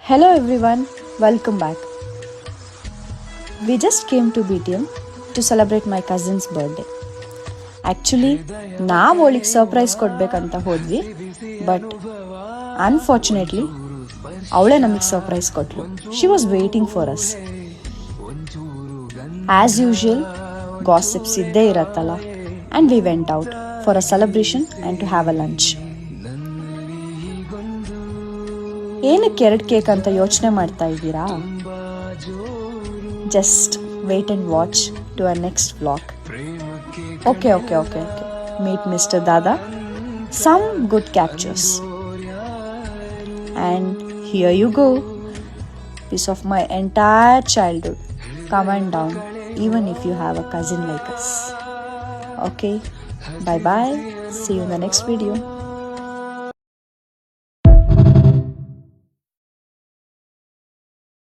Hello everyone, welcome back. We just came to BTM to celebrate my cousin's birthday. Actually ನಾವು ಅವಳಿಗೆ surprise ಕೊಡಬೇಕಂತ ಹೋದ್ವಿ, but unfortunately ಅವಳೇ ನಮಗೆ ಸರ್ಪ್ರೈಸ್ ಕೊಟ್ಟಳು. She was waiting for us. As usual gossips ಇದ್ದೇ ಇರತ್ತಲ್ಲ, and we went out for a celebration and to have a lunch. ಏನಕ್ಕೆ 2 ಕೇಕ್ ಅಂತ ಯೋಚನೆ ಮಾಡ್ತಾ ಇದ್ದೀರಾ? Just wait and watch to our next vlog. Okay. Meet Mr. Dada. Some good captures. And here you go. Piece of my entire childhood. Come on down, even if you have a cousin like us. Okay. Bye-bye. See you in the next video.